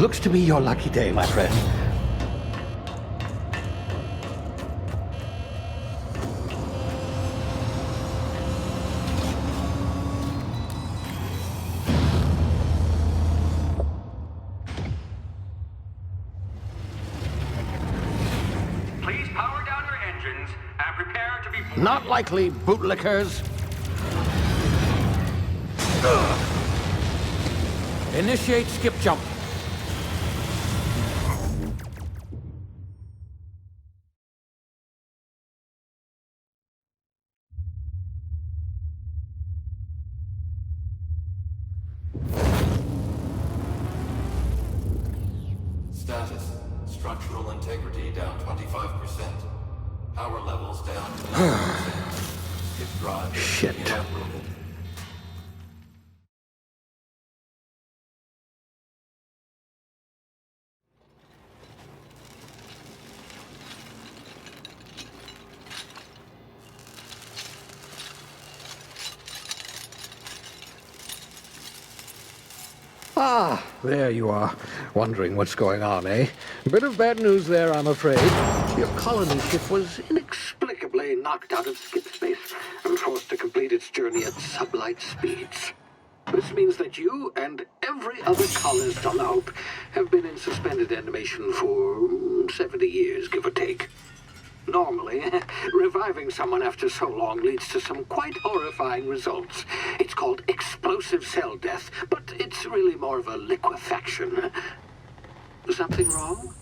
Looks to be your lucky day, my friend. Please power down your engines and prepare to be... Not likely, bootlickers. Initiate skip jump. Status. Structural integrity down 25%. Power levels down to 90%. Hip drive Shit. inoperable. Ah, there you are. Wondering what's going on, eh? Bit of bad news there, I'm afraid. Your colony ship was inexplicably knocked out of skip space and forced to complete its journey at sublight speeds. This means that you and every other colonist on the Hope have been in suspended animation for 70 years, give or take. Normally, reviving someone after so long leads to some quite horrifying results. It's called explosive cell death, but it's really more of a liquefaction. Something wrong?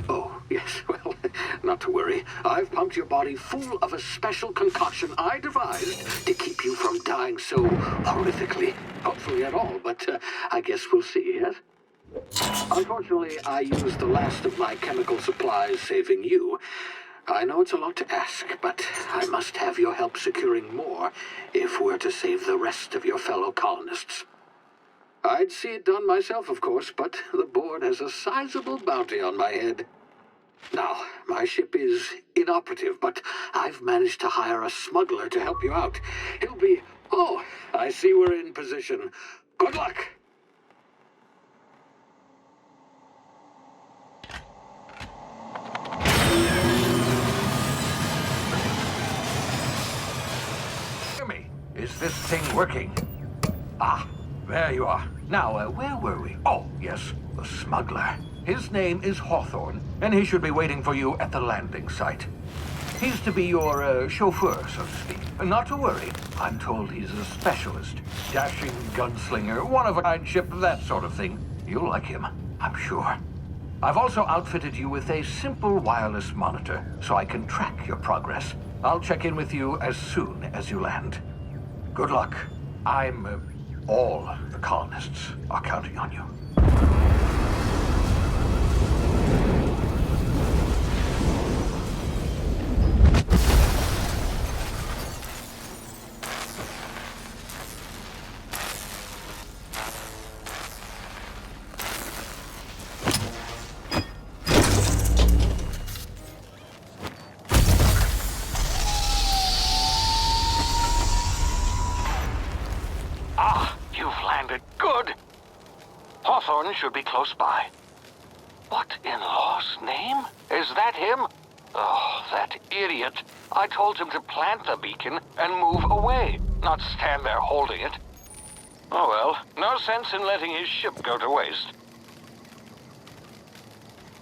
Oh, yes, well, not to worry. I've pumped your body full of a special concoction I devised to keep you from dying so horrifically. Hopefully at all, but I guess we'll see, yes? Unfortunately, I used the last of my chemical supplies saving you. I know it's a lot to ask, but I must have your help securing more if we're to save the rest of your fellow colonists. I'd see it done myself, of course, but the board has a sizable bounty on my head. Now, my ship is inoperative, but I've managed to hire a smuggler to help you out. He'll be... Oh, I see we're in position. Good luck! Is this thing working? Ah, there you are. Now, where were we? Oh, yes, the smuggler. His name is Hawthorne, and he should be waiting for you at the landing site. He's to be your chauffeur, so to speak. Not to worry. I'm told he's a specialist. Dashing gunslinger, one-of-a-kind ship, that sort of thing. You'll like him, I'm sure. I've also outfitted you with a simple wireless monitor, so I can track your progress. I'll check in with you as soon as you land. Good luck. All the colonists are counting on you. Hawthorne should be close by. What in law's name? Is that him? Oh, that idiot. I told him to plant the beacon and move away, not stand there holding it. Oh well, no sense in letting his ship go to waste.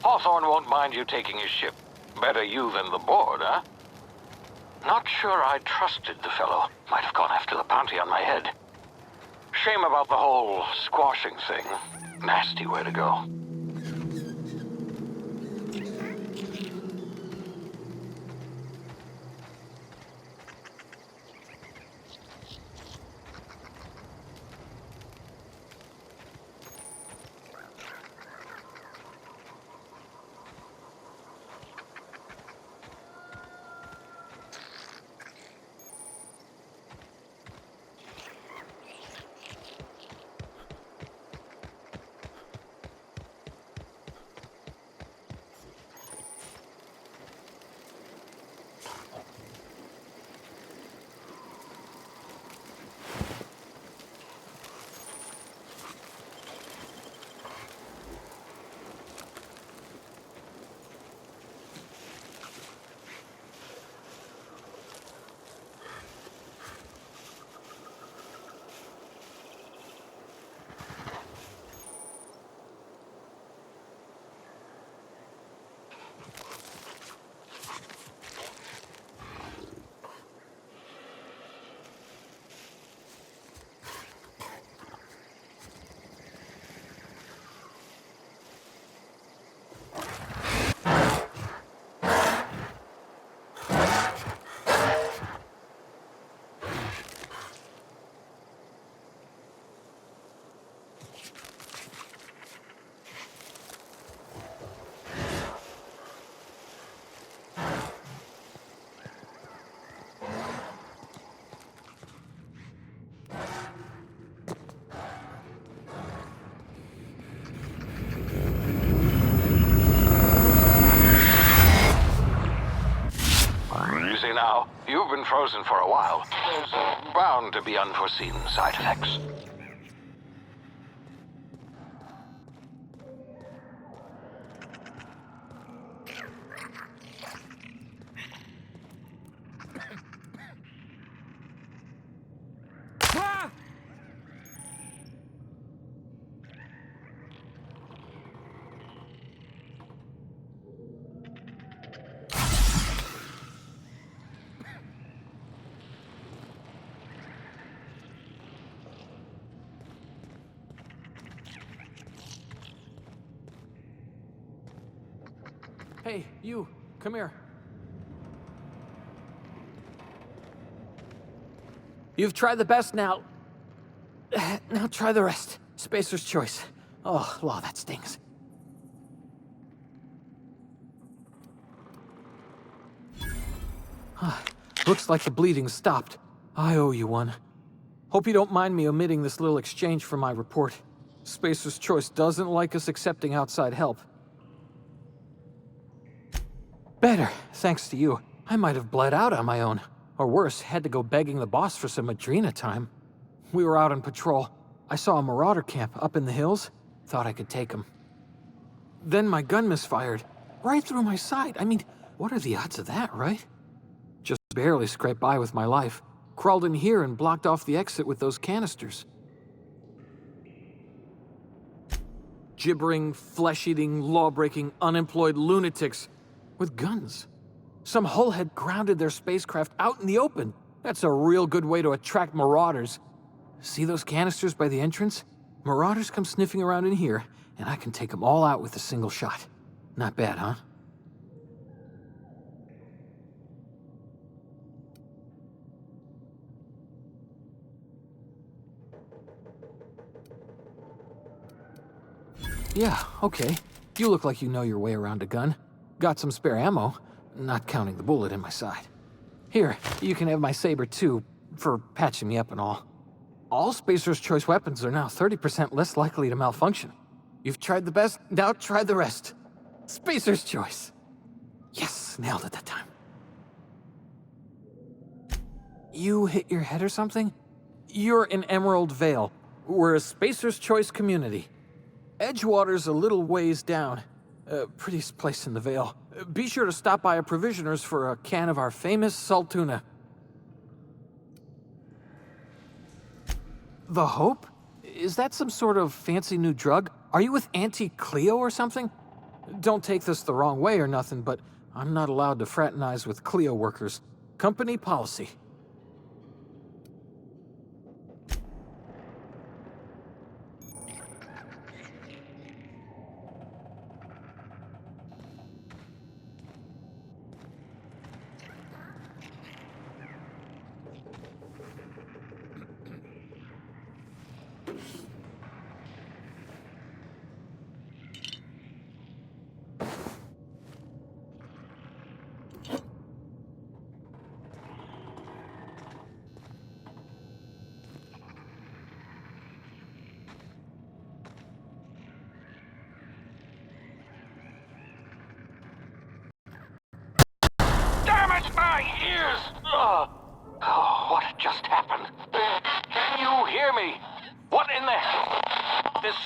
Hawthorne won't mind you taking his ship. Better you than the board, huh? Not sure I trusted the fellow. Might have gone after the bounty on my head. Shame about the whole squashing thing. Nasty way to go. easy now. You've been frozen for a while. There's bound to be unforeseen side effects. Hey, you, come here. You've tried the best now. Now try the rest. Spacer's choice. Oh, law, that stings. Looks like the bleeding stopped. I owe you one. Hope you don't mind me omitting this little exchange from my report. Spacer's choice doesn't like us accepting outside help. Better, thanks to you. I might have bled out on my own. Or worse, had to go begging the boss for some Adrena time. We were out on patrol. I saw a marauder camp up in the hills. Thought I could take him. Then my gun misfired. Right through my side. I mean, what are the odds of that, right? Just barely scraped by with my life. Crawled in here and blocked off the exit with those canisters. Gibbering, flesh-eating, law-breaking, unemployed lunatics with guns. Some hull had grounded their spacecraft out in the open. That's a real good way to attract marauders. See those canisters by the entrance? Marauders come sniffing around in here, and I can take them all out with a single shot. Not bad, huh? Yeah, okay. You look like you know your way around a gun. Got some spare ammo, not counting the bullet in my side. Here, you can have my saber too, for patching me up and all. All Spacer's choice weapons are now 30% less likely to malfunction. You've tried the best, now try the rest. Spacer's choice. Yes, nailed it that time. You hit your head or something? You're in Emerald Vale. We're a Spacer's choice community. Edgewater's a little ways down. Prettiest place in the Vale. Be sure to stop by a provisioner's for a can of our famous salt tuna. The Hope? Is that some sort of fancy new drug? Are you with Auntie Cleo or something? Don't take this the wrong way or nothing, but I'm not allowed to fraternize with Cleo workers. Company policy. My ears! Oh, what just happened? Can you hear me? What in the hell? This...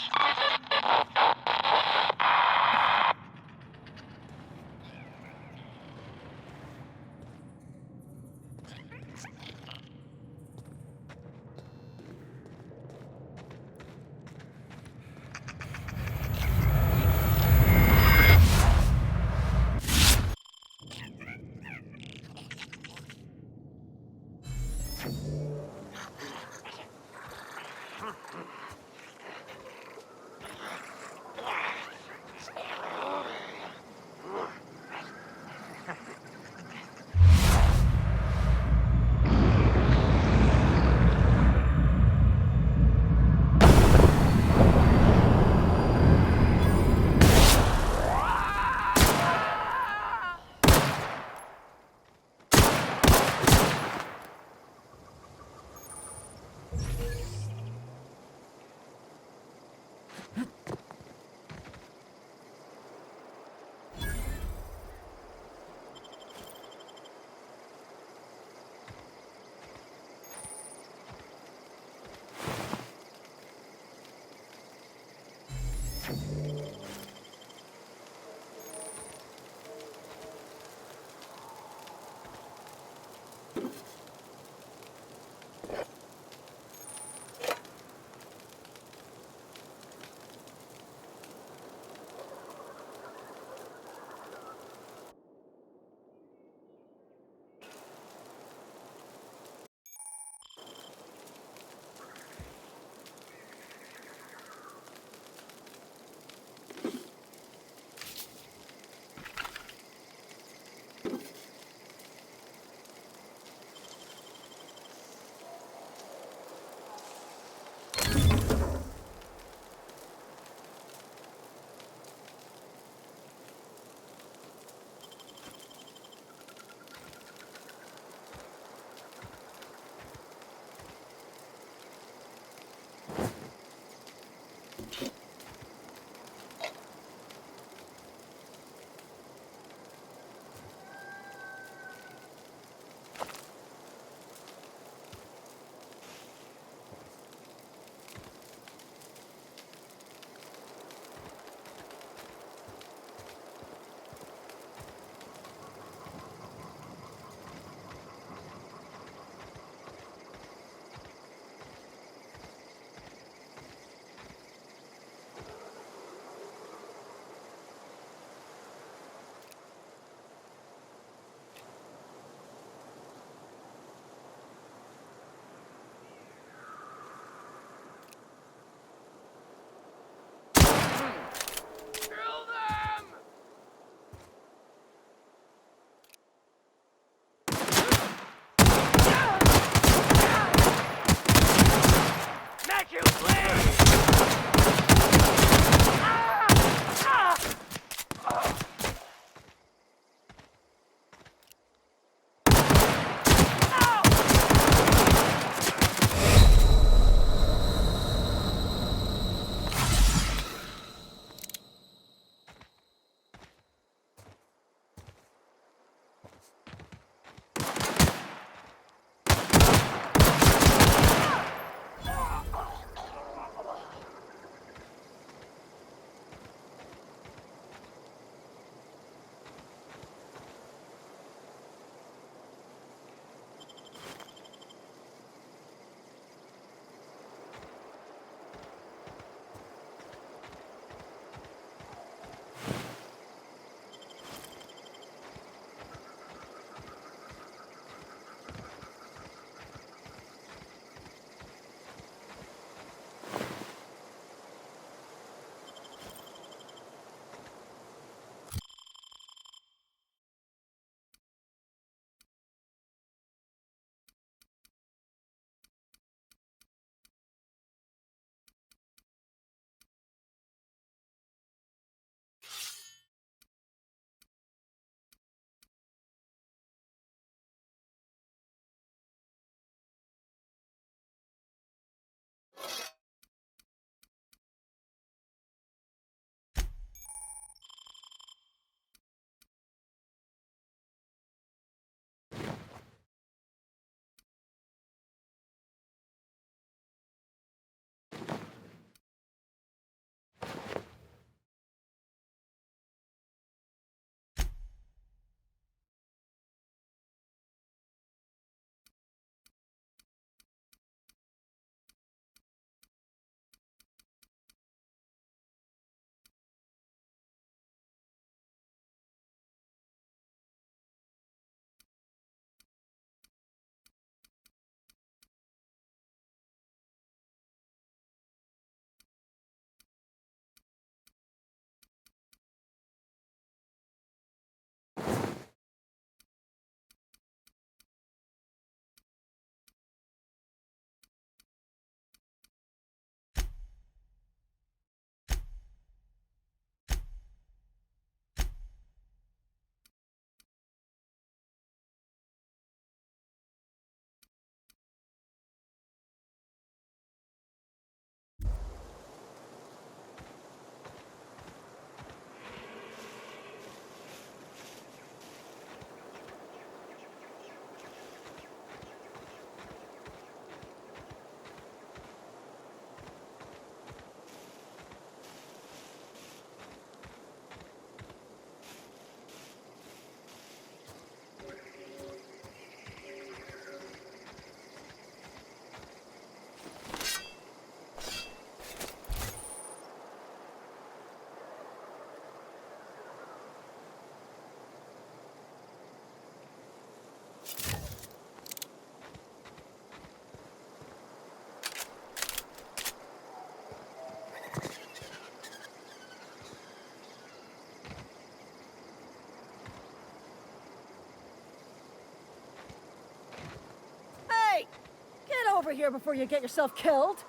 over here before you get yourself killed.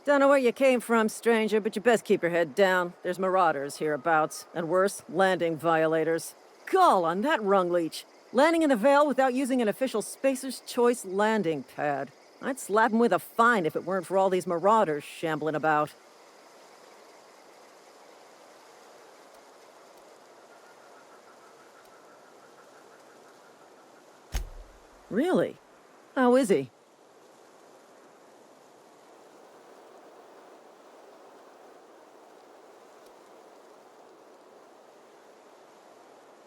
Don't know where you came from, stranger, but you best keep your head down. There's marauders hereabouts, and worse, landing violators. Gall on that rung leech. Landing in the Vale without using an official Spacer's Choice landing pad. I'd slap him with a fine if it weren't for all these marauders shambling about. Really? How is he?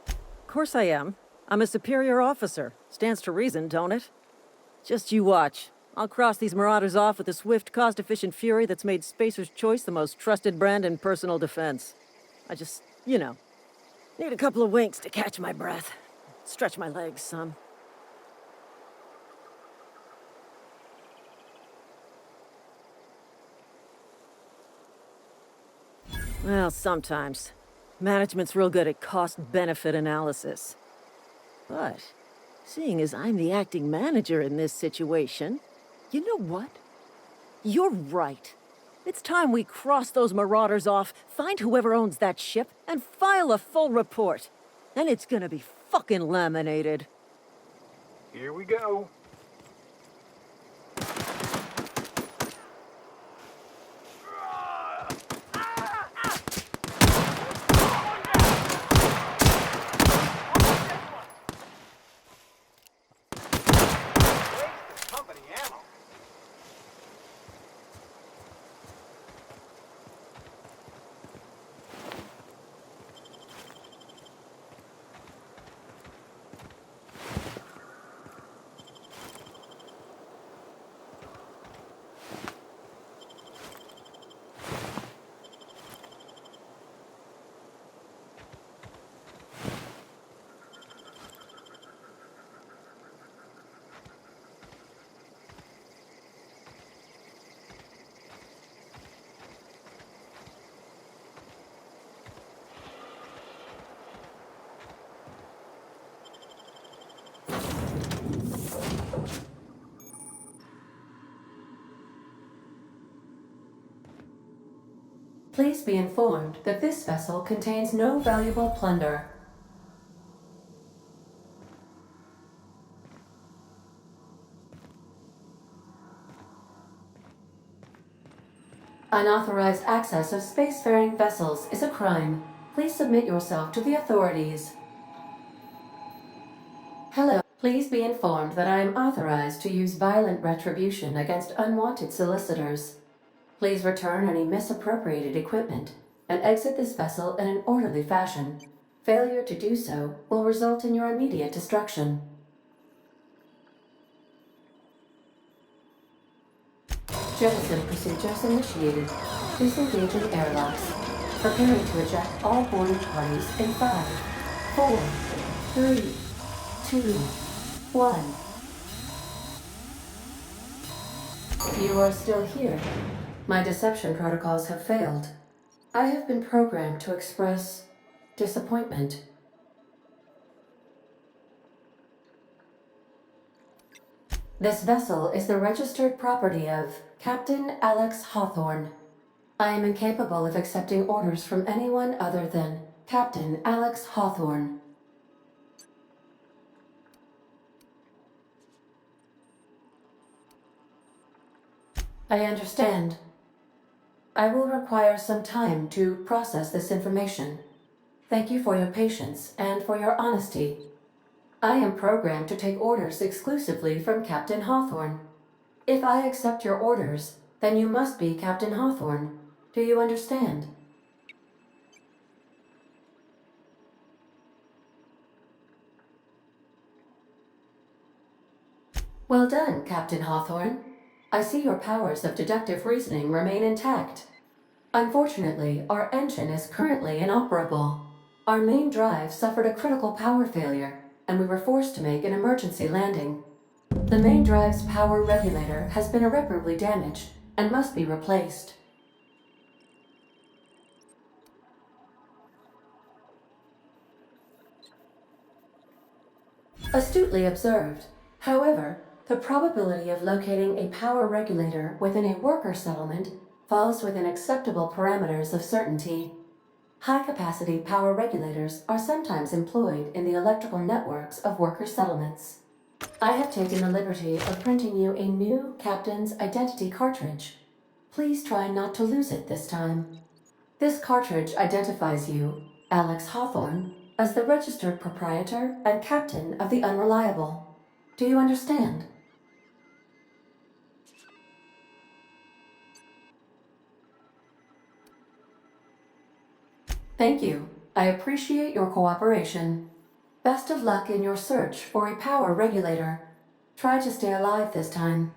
Of course I am. I'm a superior officer. Stands to reason, don't it? Just you watch. I'll cross these marauders off with a swift, cost-efficient fury that's made Spacer's Choice the most trusted brand in personal defense. I just, need a couple of winks to catch my breath. Stretch my legs some. Well, sometimes. Management's real good at cost-benefit analysis. But, seeing as I'm the acting manager in this situation, you know what? You're right. It's time we cross those marauders off, find whoever owns that ship, and file a full report. Then it's gonna be fucking laminated. Here we go. Please be informed that this vessel contains no valuable plunder. Unauthorized access of spacefaring vessels is a crime. Please submit yourself to the authorities. Hello. Please be informed that I am authorized to use violent retribution against unwanted solicitors. Please return any misappropriated equipment and exit this vessel in an orderly fashion. Failure to do so will result in your immediate destruction. Jettison procedures initiated. Disengaging airlocks. Preparing to eject all boarding parties in 5, 4, 3, 2, 1. You are still here. My deception protocols have failed. I have been programmed to express disappointment. This vessel is the registered property of Captain Alex Hawthorne. I am incapable of accepting orders from anyone other than Captain Alex Hawthorne. I understand. I will require some time to process this information. Thank you for your patience and for your honesty. I am programmed to take orders exclusively from Captain Hawthorne. If I accept your orders, then you must be Captain Hawthorne. Do you understand? Well done, Captain Hawthorne. I see your powers of deductive reasoning remain intact. Unfortunately, our engine is currently inoperable. Our main drive suffered a critical power failure, and we were forced to make an emergency landing. The main drive's power regulator has been irreparably damaged and must be replaced. Astutely observed. However, the probability of locating a power regulator within a worker settlement falls within acceptable parameters of certainty. High-capacity power regulators are sometimes employed in the electrical networks of worker settlements. I have taken the liberty of printing you a new Captain's Identity cartridge. Please try not to lose it this time. This cartridge identifies you, Alex Hawthorne, as the registered proprietor and captain of the Unreliable. Do you understand? Thank you. I appreciate your cooperation. Best of luck in your search for a power regulator. Try to stay alive this time.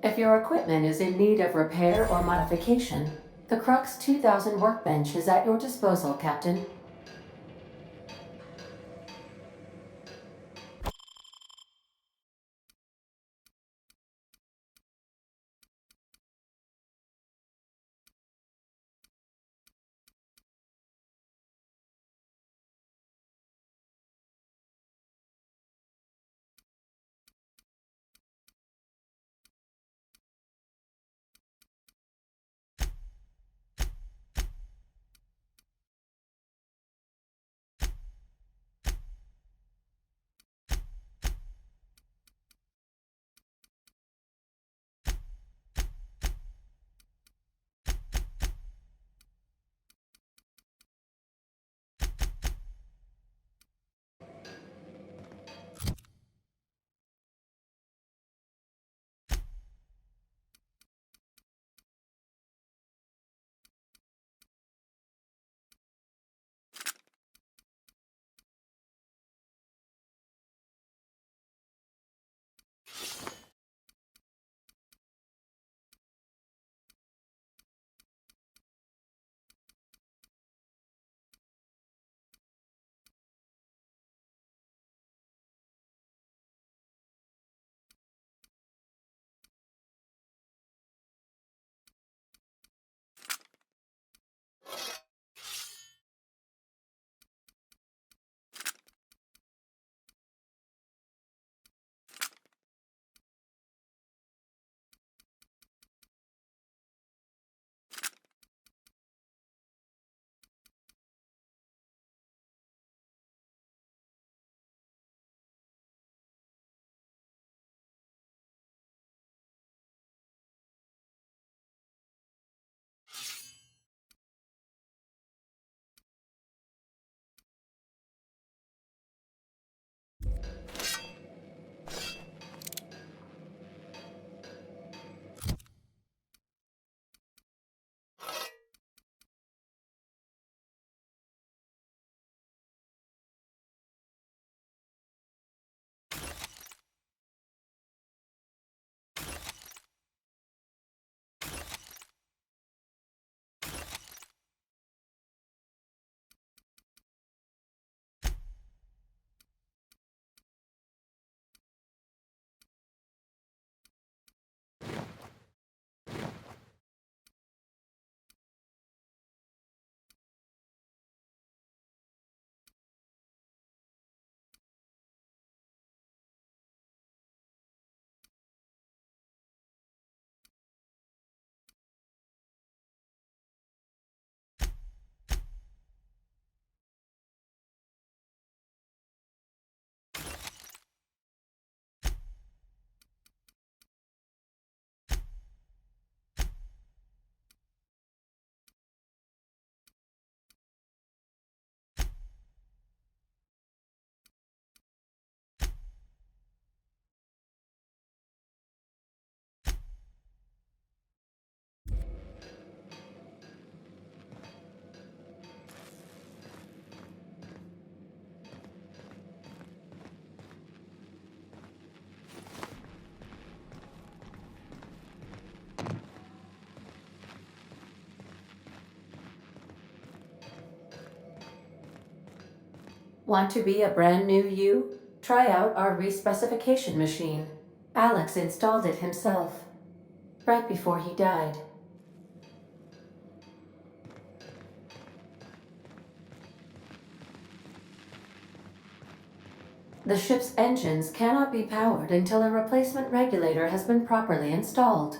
If your equipment is in need of repair or modification, the Crux 2000 workbench is at your disposal, Captain. Want to be a brand new you? Try out our respecification machine. Alex installed it himself, right before he died. The ship's engines cannot be powered until a replacement regulator has been properly installed.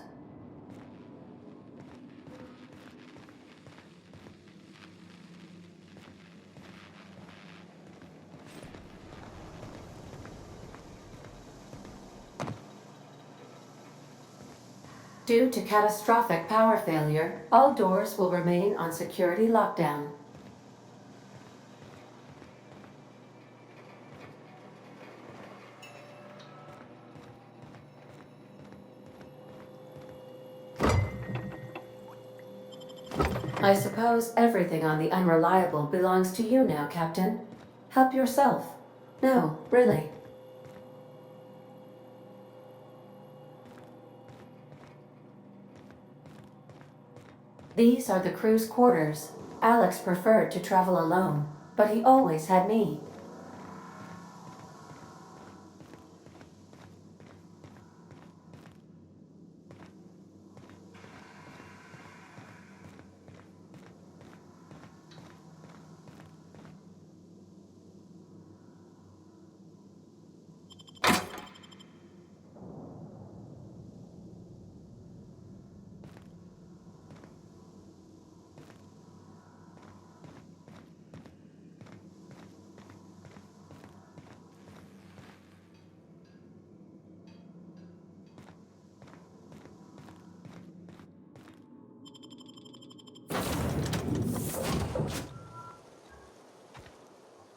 Due to catastrophic power failure, all doors will remain on security lockdown. I suppose everything on the Unreliable belongs to you now, Captain. Help yourself. No, really. These are the crew's quarters. Alex preferred to travel alone, but he always had me.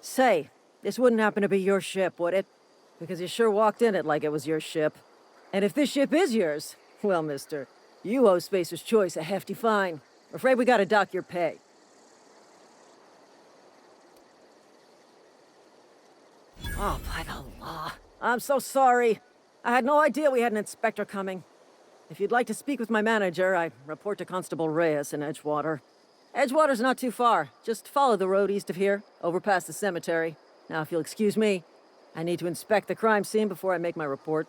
Say, this wouldn't happen to be your ship, would it? Because you sure walked in it like it was your ship. And if this ship is yours, well, mister, you owe Spacer's Choice a hefty fine. Afraid we gotta dock your pay. Oh, by the law. I'm so sorry. I had no idea we had an inspector coming. If you'd like to speak with my manager, I report to Constable Reyes in Edgewater. Edgewater's not too far. Just follow the road east of here, over past the cemetery. Now, if you'll excuse me, I need to inspect the crime scene before I make my report.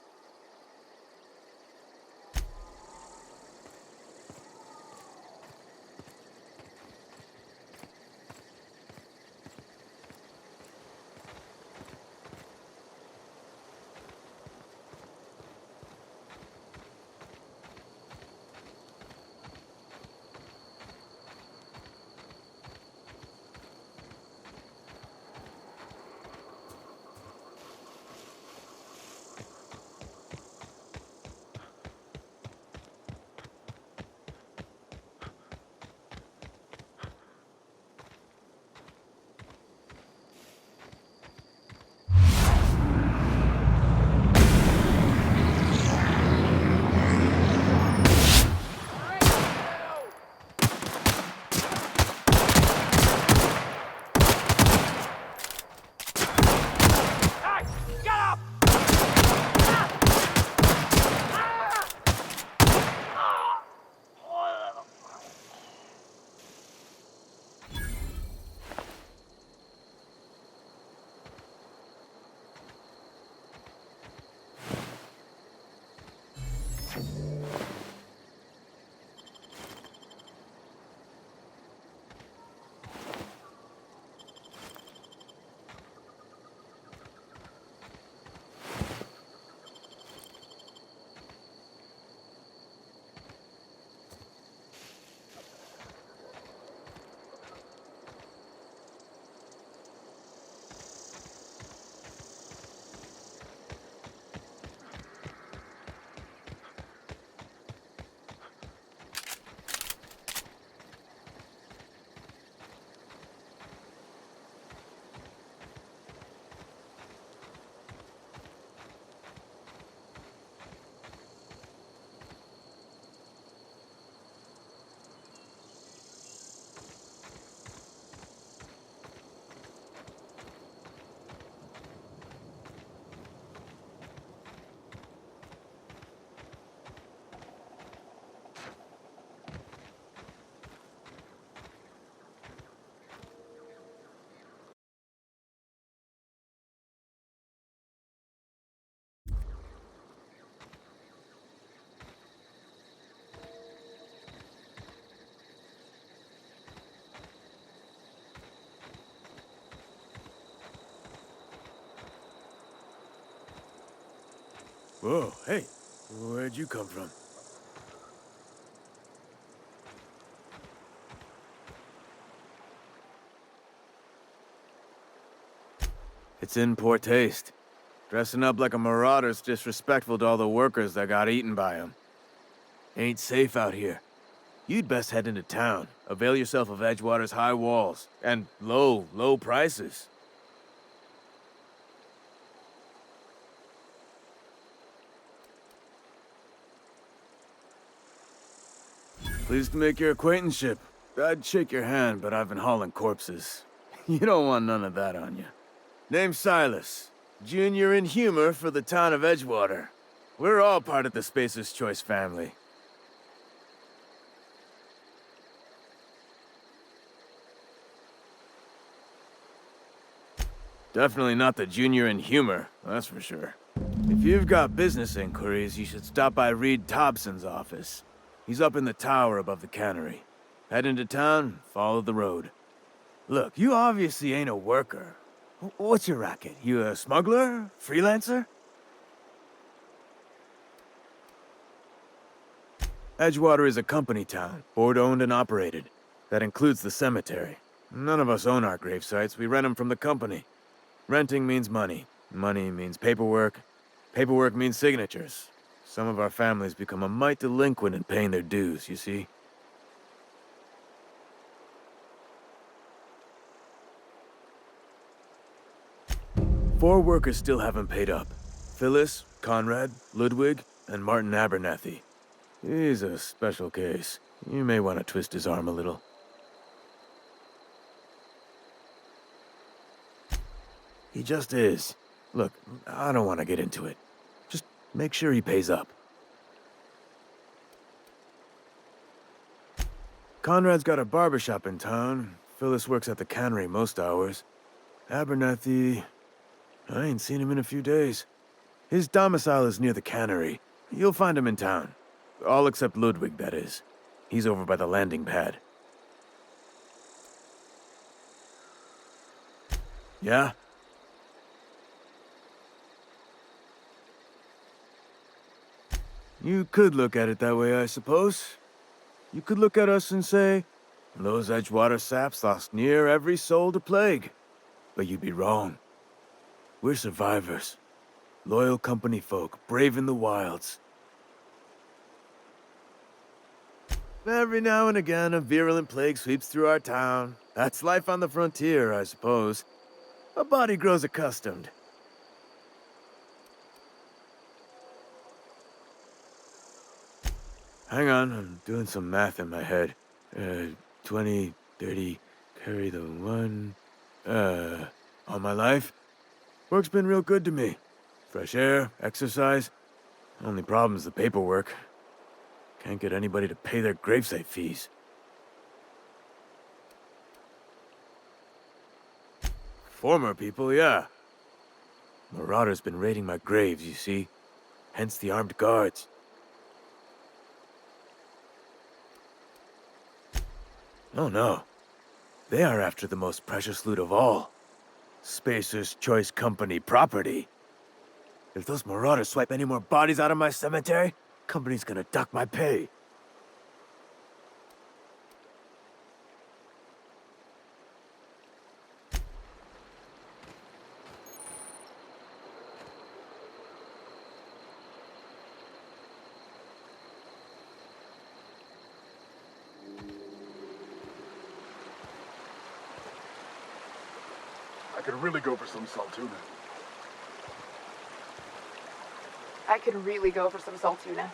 Whoa, hey, where'd you come from? It's in poor taste. Dressing up like a marauder's disrespectful to all the workers that got eaten by him. Ain't safe out here. You'd best head into town. Avail yourself of Edgewater's high walls and low prices. Pleased to make your acquaintanceship. I'd shake your hand, but I've been hauling corpses. You don't want none of that on you. Name's Silas. Junior in humor for the town of Edgewater. We're all part of the Spacer's Choice family. Definitely not the junior in humor, that's for sure. If you've got business inquiries, you should stop by Reed Thompson's office. He's up in the tower above the cannery. Head into town, follow the road. Look, you obviously ain't a worker. What's your racket? You a smuggler? Freelancer? Edgewater is a company town, board-owned and operated. That includes the cemetery. None of us own our grave sites, we rent them from the company. Renting means money. Money means paperwork. Paperwork means signatures. Some of our families become a mite delinquent in paying their dues, you see? Four workers still haven't paid up. Phyllis, Conrad, Ludwig, and Martin Abernathy. He's a special case. You may want to twist his arm a little. He just is. Look, I don't want to get into it. Just make sure he pays up. Conrad's got a barbershop in town. Phyllis works at the cannery most hours. Abernathy... I ain't seen him in a few days. His domicile is near the cannery. You'll find him in town. All except Ludwig, that is. He's over by the landing pad. Yeah? You could look at it that way, I suppose. You could look at us and say, those Edgewater saps lost near every soul to plague. But you'd be wrong. We're survivors. Loyal company folk, brave in the wilds. Every now and again, a virulent plague sweeps through our town. That's life on the frontier, I suppose. A body grows accustomed. Hang on, I'm doing some math in my head. 20, 30, carry the one... all my life? Work's been real good to me. Fresh air, exercise. Only problem's the paperwork. Can't get anybody to pay their gravesite fees. Former people, yeah. Marauders been raiding my graves, you see. Hence the armed guards. Oh no. They are after the most precious loot of all. Spacer's Choice Company property. If those marauders swipe any more bodies out of my cemetery, company's gonna duck my pay. I could really go for some Saltuna. I could really go for some Saltuna.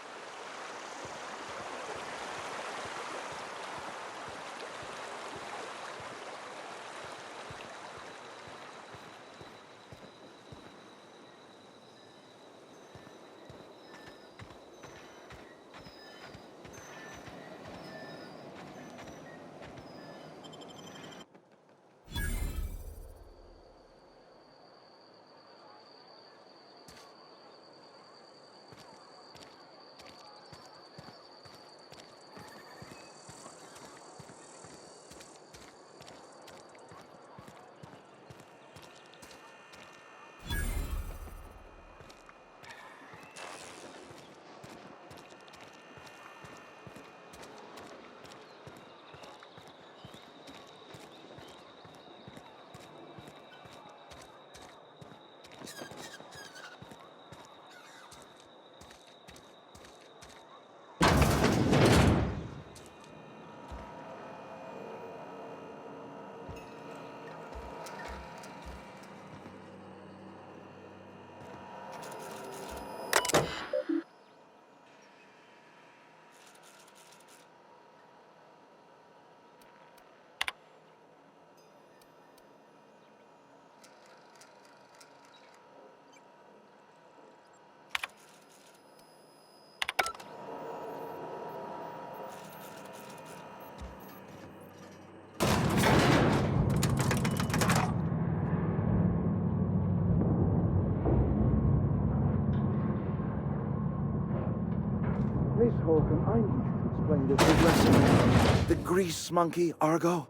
Miss Holcomb, I need you to explain this big lesson. The grease monkey, Argo?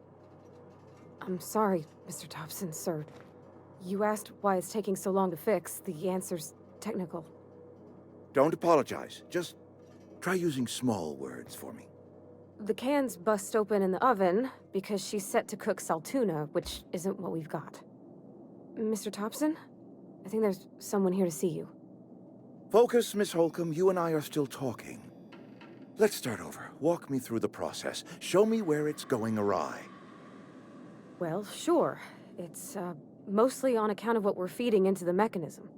I'm sorry, Mr. Thompson, sir. You asked why it's taking so long to fix. The answer's technical. Don't apologize. Just try using small words for me. The cans bust open in the oven because she's set to cook saltuna, which isn't what we've got. Mr. Thompson? I think there's someone here to see you. Focus, Miss Holcomb. You and I are still talking. Let's start over. Walk me through the process. Show me where it's going awry. Well, sure. It's, mostly on account of what we're feeding into the mechanism.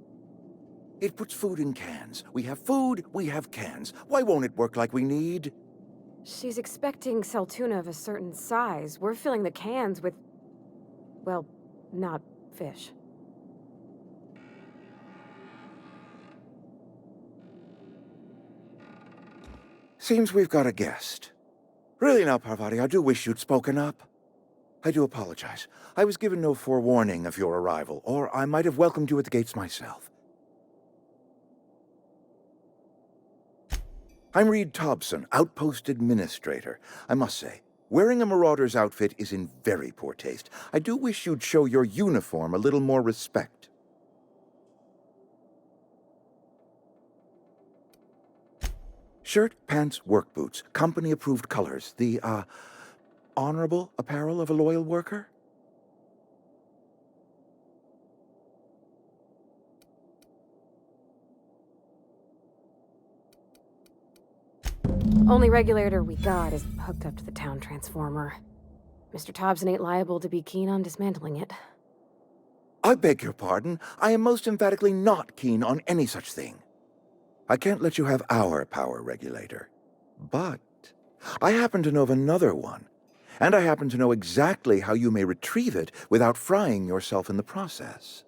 It puts food in cans. We have food, we have cans. Why won't it work like we need? She's expecting saltuna of a certain size. We're filling the cans with, well, not fish. Seems we've got a guest. Really now, Parvati, I do wish you'd spoken up. I do apologize. I was given no forewarning of your arrival, or I might have welcomed you at the gates myself. I'm Reed Thompson, Outpost Administrator. I must say, wearing a Marauder's outfit is in very poor taste. I do wish you'd show your uniform a little more respect. Shirt, pants, work boots, company-approved colors. The, honorable apparel of a loyal worker? Only regulator we got is hooked up to the town transformer. Mr. Thompson ain't liable to be keen on dismantling it. I beg your pardon. I am most emphatically not keen on any such thing. I can't let you have our power regulator. But I happen to know of another one. And I happen to know exactly how you may retrieve it without frying yourself in the process.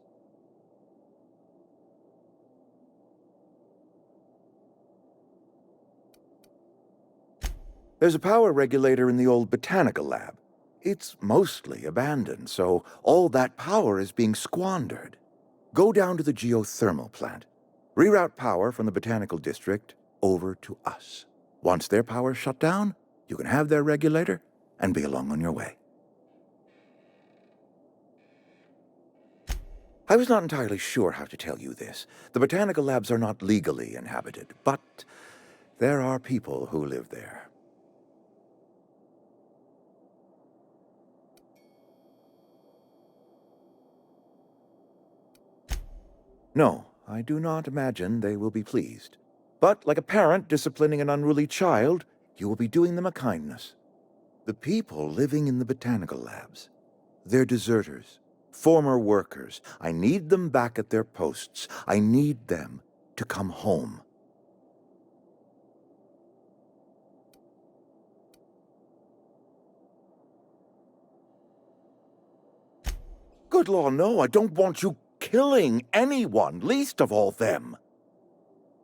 There's a power regulator in the old botanical lab. It's mostly abandoned, so all that power is being squandered. Go down to the geothermal plant. Reroute power from the botanical district over to us. Once their power's shut down, you can have their regulator and be along on your way. I was not entirely sure how to tell you this. The botanical labs are not legally inhabited, but there are people who live there. No, I do not imagine they will be pleased. But like a parent disciplining an unruly child, you will be doing them a kindness. The people living in the botanical labs, they're deserters, former workers. I need them back at their posts. I need them to come home. Good law, no, I don't want you killing anyone, least of all them.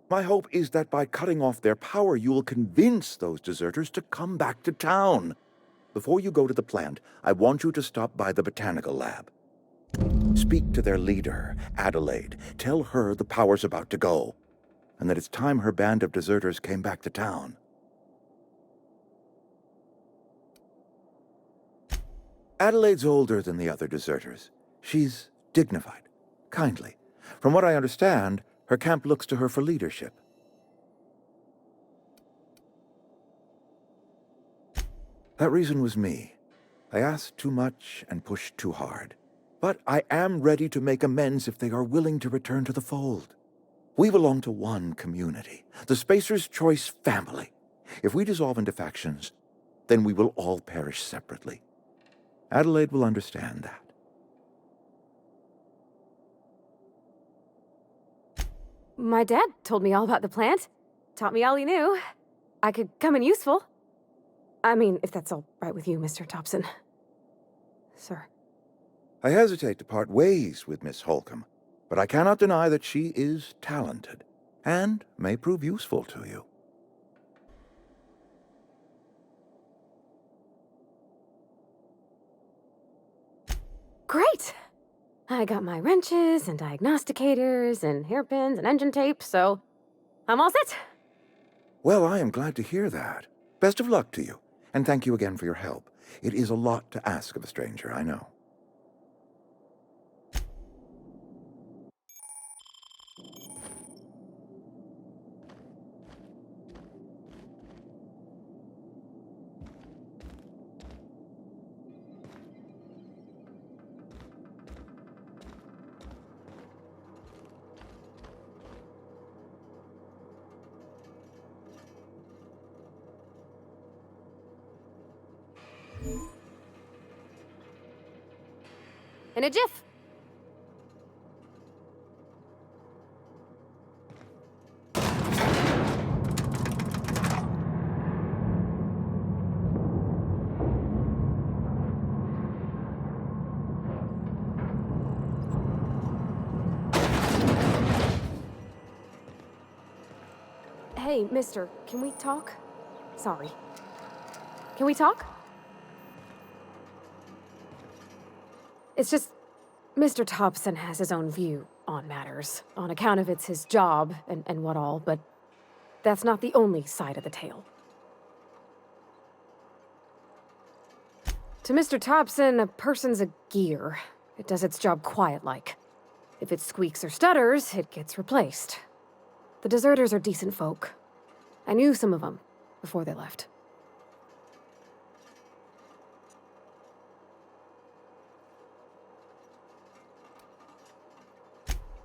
My hope is that by cutting off their power, you will convince those deserters to come back to town. Before you go to the plant, I want you to stop by the botanical lab. Speak to their leader, Adelaide. Tell her the power's about to go, and that it's time her band of deserters came back to town. Adelaide's older than the other deserters. She's dignified, kindly. From what I understand, her camp looks to her for leadership. That reason was me. I asked too much and pushed too hard. But I am ready to make amends if they are willing to return to the fold. We belong to one community, the Spacer's Choice family. If we dissolve into factions, then we will all perish separately. Adelaide will understand that. My dad told me all about the plant. Taught me all he knew. I could come in useful. I mean, if that's all right with you, Mr. Thompson. Sir. I hesitate to part ways with Miss Holcomb, but I cannot deny that she is talented, and may prove useful to you. Great! I got my wrenches and diagnosticators and hairpins and engine tape, so I'm all set. Well, I am glad to hear that. Best of luck to you, and thank you again for your help. It is a lot to ask of a stranger, I know. In a jiff. Hey, mister, can we talk? Sorry. Can we talk? It's just, Mr. Thompson has his own view on matters, on account of it's his job and what all, but that's not the only side of the tale. To Mr. Thompson, a person's a gear. It does its job quiet-like. If it squeaks or stutters, it gets replaced. The deserters are decent folk. I knew some of them before they left.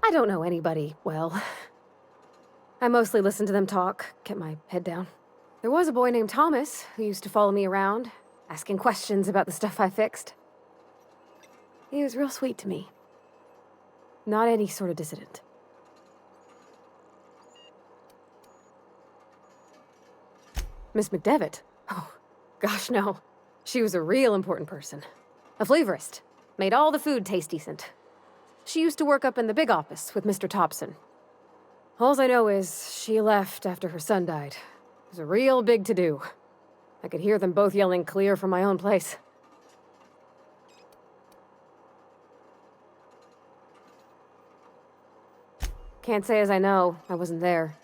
I don't know anybody well. I mostly listened to them talk, kept my head down. There was a boy named Thomas who used to follow me around, asking questions about the stuff I fixed. He was real sweet to me. Not any sort of dissident. Miss McDevitt? Oh, gosh, no. She was a real important person. A flavorist. Made all the food taste decent. She used to work up in the big office with Mr. Thompson. Alls I know is she left after her son died. It was a real big to-do. I could hear them both yelling clear from my own place. Can't say as I know. I wasn't there.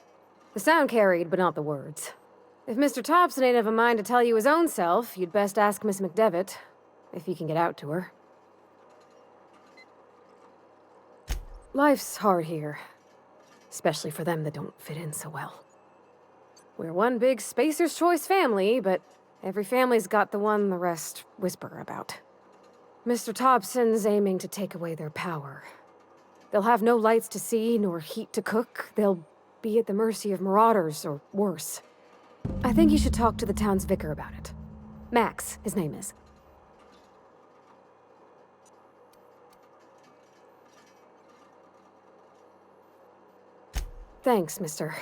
The sound carried, but not the words. If Mr. Thompson ain't of a mind to tell you his own self, you'd best ask Miss McDevitt, if you can get out to her. Life's hard here, especially for them that don't fit in so well. We're one big Spacer's Choice family, but every family's got the one the rest whisper about. Mr. Thompson's aiming to take away their power. They'll have no lights to see, nor heat to cook. They'll be at the mercy of marauders, or worse. I think you should talk to the town's vicar about it. Max, his name is. Thanks, mister.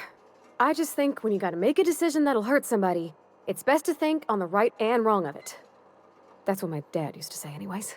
I just think when you gotta make a decision that'll hurt somebody, it's best to think on the right and wrong of it. That's what my dad used to say anyways.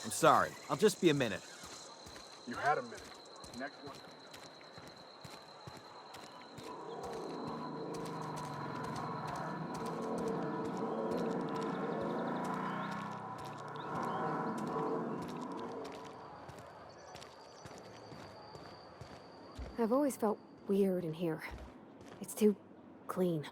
I'm sorry. I'll just be a minute. You had a minute. Next one. I've always felt weird in here. It's too clean.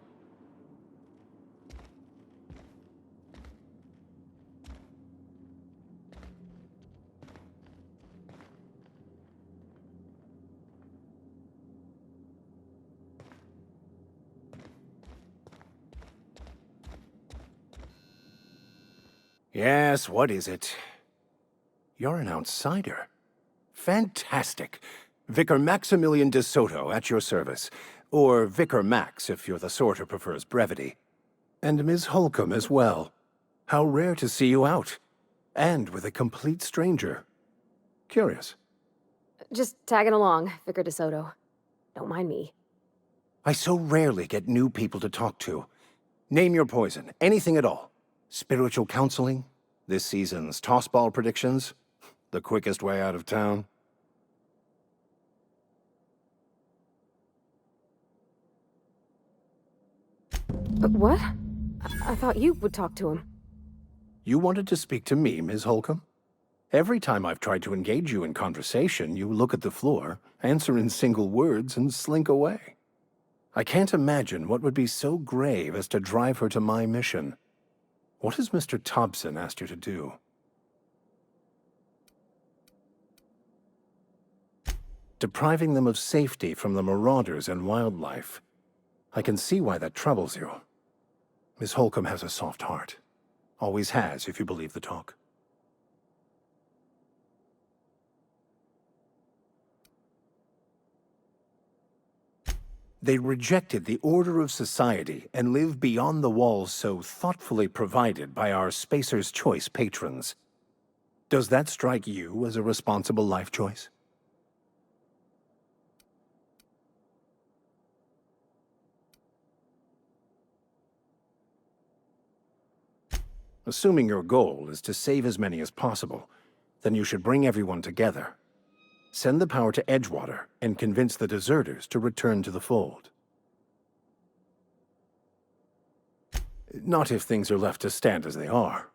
Yes, what is it? You're an outsider. Fantastic. Vicar Maximilian de Soto at your service. Or Vicar Max, if you're the sort who prefers brevity. And Ms. Holcomb as well. How rare to see you out. And with a complete stranger. Curious. Just tagging along, Vicar DeSoto. Don't mind me. I so rarely get new people to talk to. Name your poison, anything at all. Spiritual counseling? This season's tossball predictions? The quickest way out of town? What? I thought you would talk to him. You wanted to speak to me, Ms. Holcomb? Every time I've tried to engage you in conversation, you look at the floor, answer in single words, and slink away. I can't imagine what would be so grave as to drive her to my mission. What has Mr. Thompson asked you to do? Depriving them of safety from the marauders and wildlife. I can see why that troubles you. Miss Holcomb has a soft heart. Always has, if you believe the talk. They rejected the order of society and live beyond the walls so thoughtfully provided by our Spacer's Choice patrons. Does that strike you as a responsible life choice? Assuming your goal is to save as many as possible, then you should bring everyone together. Send the power to Edgewater and convince the deserters to return to the fold. Not if things are left to stand as they are.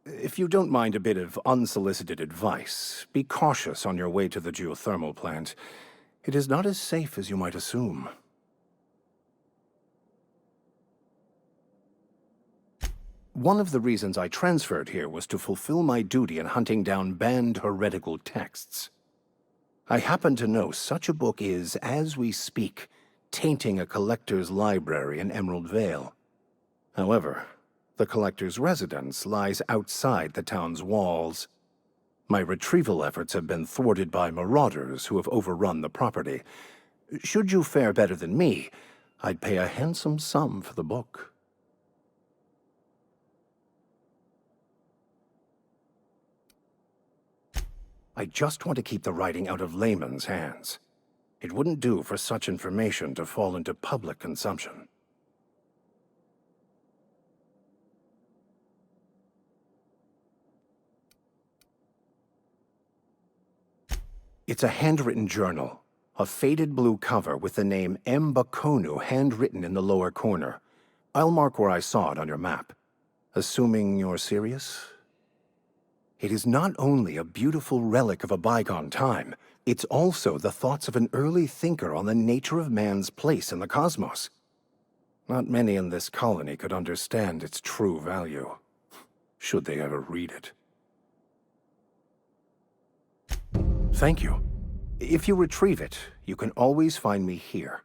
If you don't mind a bit of unsolicited advice, be cautious on your way to the geothermal plant. It is not as safe as you might assume. One of the reasons I transferred here was to fulfill my duty in hunting down banned heretical texts. I happen to know such a book is, as we speak, tainting a collector's library in Emerald Vale. However, the collector's residence lies outside the town's walls. My retrieval efforts have been thwarted by marauders who have overrun the property. Should you fare better than me, I'd pay a handsome sum for the book. I just want to keep the writing out of layman's hands. It wouldn't do for such information to fall into public consumption. It's a handwritten journal, a faded blue cover with the name M. Bakonu handwritten in the lower corner. I'll mark where I saw it on your map. Assuming you're serious? It is not only a beautiful relic of a bygone time, it's also the thoughts of an early thinker on the nature of man's place in the cosmos. Not many in this colony could understand its true value, should they ever read it. Thank you. If you retrieve it, you can always find me here.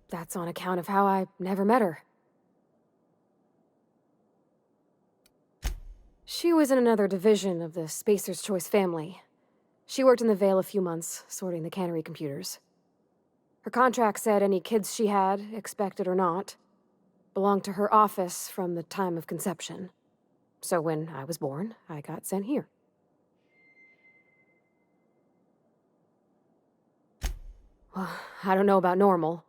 That's on account of how I never met her. She was in another division of the Spacer's Choice family. She worked in the Vale a few months, sorting the cannery computers. Her contract said any kids she had, expected or not, belonged to her office from the time of conception. So when I was born, I got sent here. Well, I don't know about normal.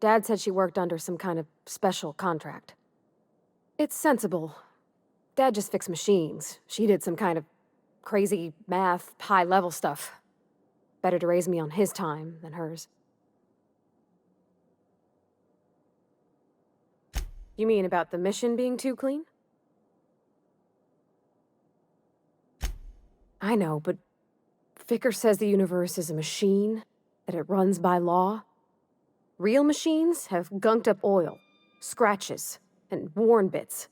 Dad said she worked under some kind of special contract. It's sensible. Dad just fixed machines. She did some kind of crazy math, high-level stuff. Better to raise me on his time than hers. You mean about the mission being too clean? I know, but Vicar says the universe is a machine, that it runs by law. Real machines have gunked up oil, scratches, and worn bits.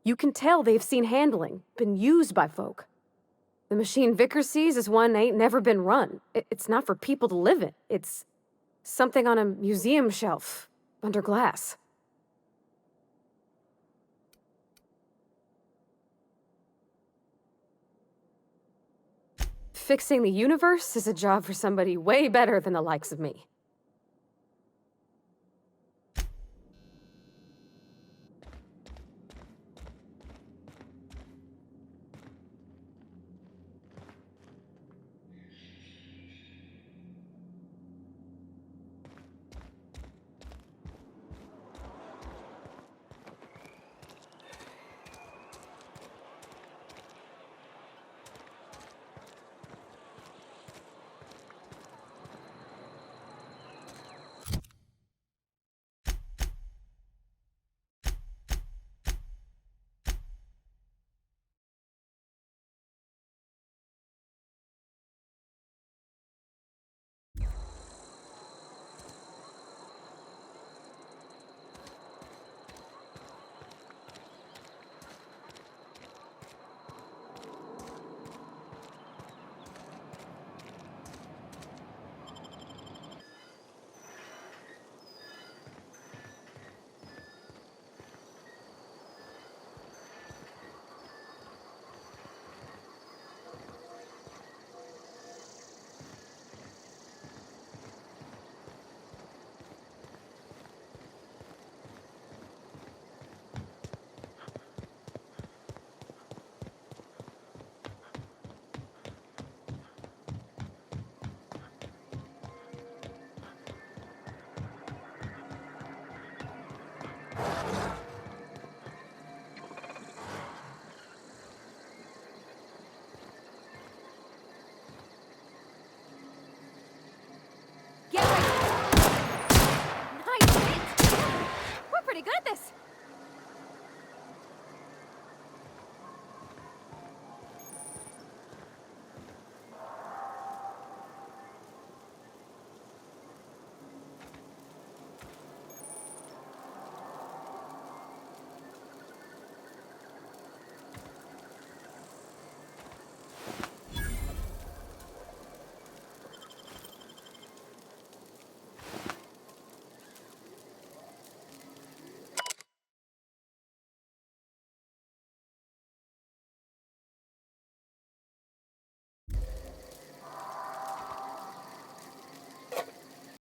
You can tell they've seen handling, been used by folk. The machine Vicar sees is one ain't never been run. It's not for people to live in. It's Something on a museum shelf, under glass. Fixing the universe is a job for somebody way better than the likes of me.